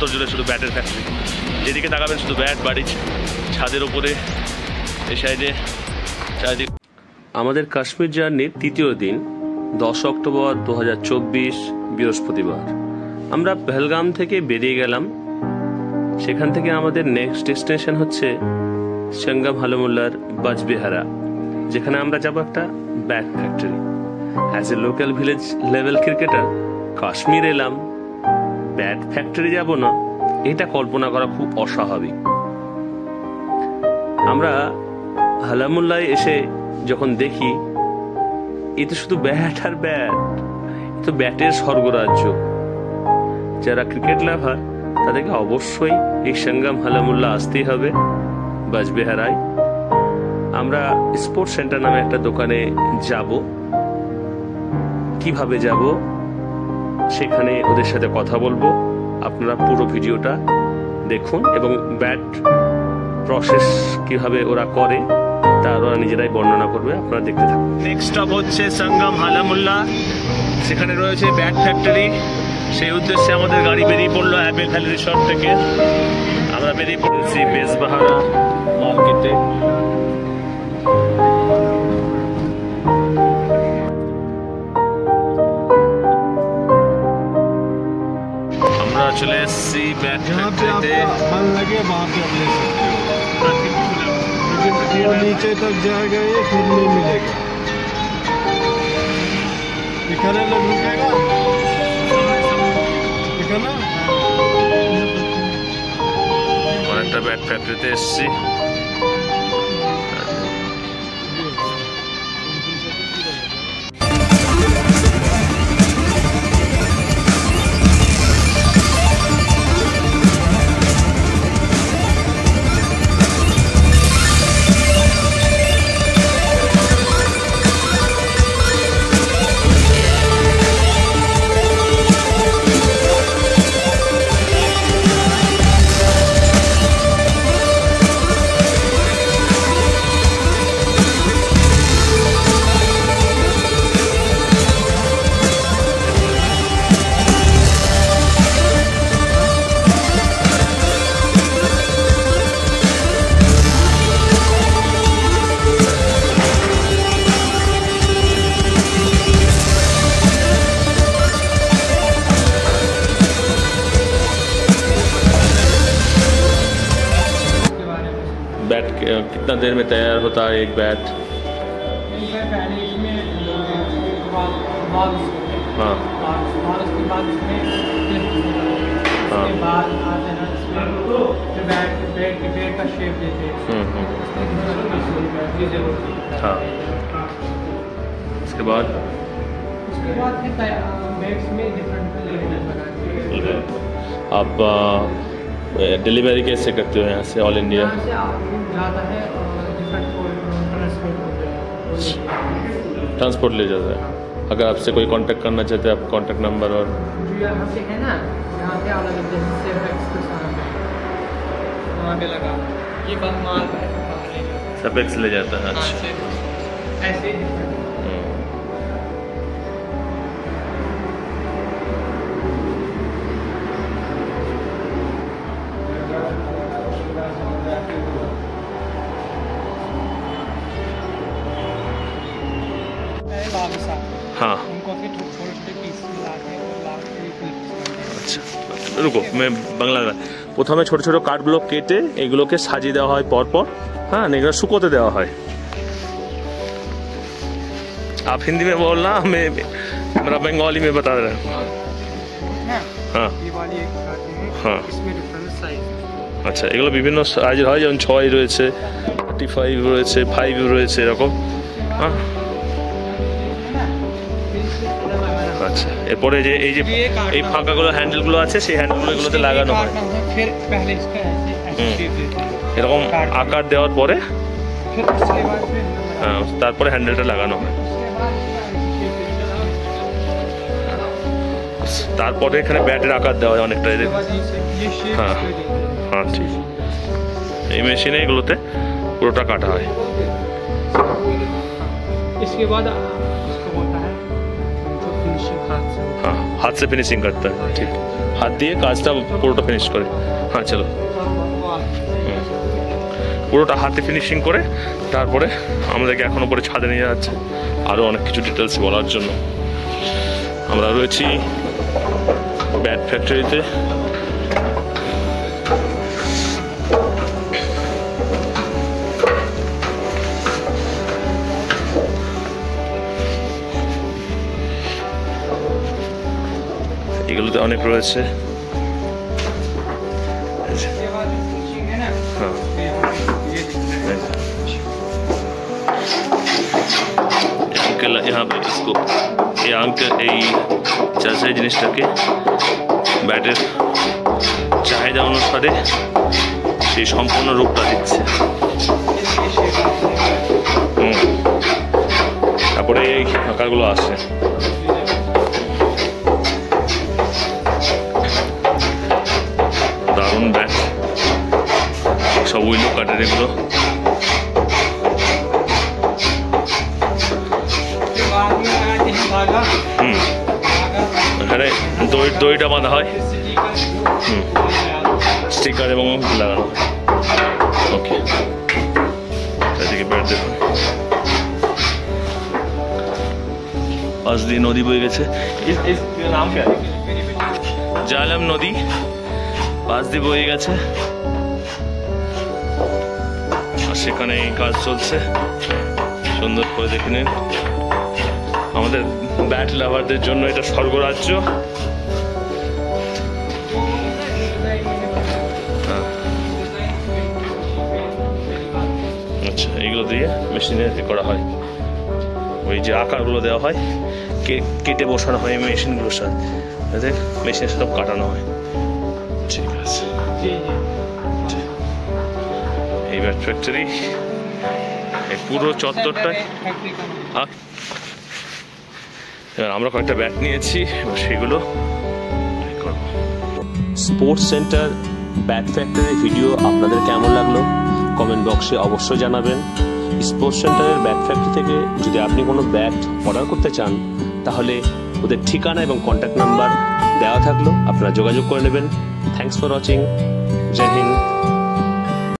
চত্বর জুড়ে শুধু ব্যাটের ফ্যাক্টরি। যেদিকে তাকাবেন শুধু ব্যাট, বাড়ির ছাদের ওপরে, এই সাইডে চারিদিকে। আমাদের কাশ্মীর জার্নির তৃতীয় দিন 10 অক্টোবর 2024 বৃহস্পতিবার। আমরা পেহেলগাম থেকে বেরিয়ে গেলাম। সেখান থেকে আমাদের নেক্সট ডেস্টিনেশন হচ্ছে সঙ্গম হালামুল্লার বাজবেহারা, যেখানে আমরা যাব একটা bat factory. As a local village level cricketer Kashmir এলাম, ব্যাট ফ্যাক্টরি যাব না, এটা কল্পনা করা খুব অস্বাভাবিক। আমরা হালামুল্লায় এসে যখন দেখি এ তো শুধু ব্যাট আর ব্যাট, এ তো ব্যাটের স্বর্গরাজ্য। যারা ক্রিকেট লাভার তাদেরকে অবশ্যই এই সঙ্গম হালামুল্লা আসতেই হবে বাজবেহারায়। আমরা স্পোর্টস সেন্টার নামে একটা দোকানে যাব। কিভাবে যাব সেখানে ওদের সাথে কথা বলবো। আপনারা পুরো ভিডিওটা দেখুন এবং ব্যাট প্রসেস কিভাবে ওরা করে তার ওরা নিজেরাই বর্ণনা করবে, আপনারা দেখতে থাকুন। নেক্সট স্টপ হচ্ছে সঙ্গম হালামুল্লা, সেখানে রয়েছে ব্যাট ফ্যাক্টরি। সেই উদ্দেশ্যে আমাদের গাড়ি বেরিয়ে পড়লো অ্যাপেল ভ্যালি রিসর্ট থেকে। আমরা বেরিয়ে পড়েছি বেজবাহারা মার্কেটে। আমরা চলে এসেছি ব্যাট ফ্যাক্টরিতে। नीचे तक जाएगा ये, फिर नहीं मिलेगा। दिखाने लग रुकेगा, दिखाना। অনেকটা ব্যাট ফ্যাক্টরিতে এসেছি। बैट कितना देर में तैयार होता है एक बैट? हाँ हाँ, उसके बाद आप डिलीवरी कैसे करते हो यहाँ से ऑल इंडिया? ट्रांसपोर्ट ले जाता है। अगर आपसे कोई कांटेक्ट करना चाहते हैं, आप कांटेक्ट नंबर और यहाँ पे है ना, यहाँ पे वहाँ पे लगा ये माल सपेक्स ले जाता है। अच्छा ऐसे हाँ। আচ্ছা রুকো, मैं বাংলা। প্রথমে ছোট ছোট কাঠগুলো কেটে এগুলোকে সাজিয়ে দেওয়া হয় পরপর। हाँ, এগুলো শুকোতে দেওয়া হয়। आप हिंदी में बोलना, मैं मेरा बंगाली में बता रहा हूँ। हाँ हाँ, আচ্ছা এগুলো বিভিন্ন সাইজের হয়, যেমন 6 রয়েছে, 35 রয়েছে, 5 রয়েছে, এরকম। হ্যাঁ আচ্ছা, এরপরে যে এই যে এই ফাঁকাগুলো হ্যান্ডেলগুলো আছে, সেই হ্যান্ডেলগুলো এগুলোতে লাগানো হয়। এরকম আকার দেওয়ার পরে হ্যাঁ, তারপরে হ্যান্ডেলটা লাগানো হয়। তারপরে এখানে ব্যাটের আকার দেওয়া হয় অনেকটা। হ্যাঁ हाँ ठीक, এই মেশিনে এগুলোতে পুরোটা কাটা হয়। इसके बाद इसको बोलता है जो फिनिशिंग हाथ से हाँ हाथ से फिनिशिंग करता है ठीक हाथ দিয়ে কাজটা পুরোটা ফিনিশ করে হ্যাঁ চলো পুরোটা হাতে ফিনিশিং করে তারপরে আমাদেরকে এখন উপরে ছাদে নিয়ে যাচ্ছে আরও অনেক কিছু ডিটেলস বলার জন্য আমরা রয়েছি ব্যাট ফ্যাক্টরিতে এগুলোতে অনেক রয়েছে ये वाला फिनिशिंग है ना हाँ ये दिखता है अंकल यहाँ पे इसको ये अंकल এই চাষে জিনিসটাকে ব্যাটের চাহিদা অনুসারে সেই সম্পূর্ণ রূপটা দিচ্ছে তারপরে এই আকারগুলো আসে দারুণ ব্যাট সব উইলো কাটের এগুলো ये बाद में आते हैं धागा হুম धागा এখানে দইটা বাঁধা হয় स्टिकर স্টিকার এবং লাগানো হয় ওকে এদিকে ব্যাট দেখুন পাশ দিয়ে নদী বয়ে গেছে নাম কে জালাম নদী পাশ দিয়ে বয়ে গেছে আর সেখানে এই কাজ চলছে সুন্দর করে দেখে নিন আমাদের ব্যাট লাভারদের জন্য এটা স্বর্গরাজ্য আচ্ছা এইগুলো দিয়ে মেশিনে করা হয় ওই যে আকারগুলো দেওয়া হয় কেটে বসানো হয় মেশিনগুলোর সাথে যাতে মেশিনের সব কাটানো হয় ঠিক আছে এই ব্যাট ফ্যাক্টরি এই পুরো চত্বরটায় এবার আমরা কয়েকটা ব্যাট নিয়েছি এবার সেগুলো স্পোর্টস সেন্টার ব্যাট ফ্যাক্টরির ভিডিও আপনাদের কেমন লাগলো কমেন্ট বক্সে অবশ্যই জানাবেন স্পোর্টস সেন্টারের ব্যাট ফ্যাক্টরি থেকে যদি আপনি কোনো ব্যাট অর্ডার করতে চান তাহলে ওদের ঠিকানা এবং কন্ট্যাক্ট নাম্বার দেওয়া থাকলো আপনারা যোগাযোগ করে নেবেন থ্যাঙ্কস ফর ওয়াচিং জয় হিন্দ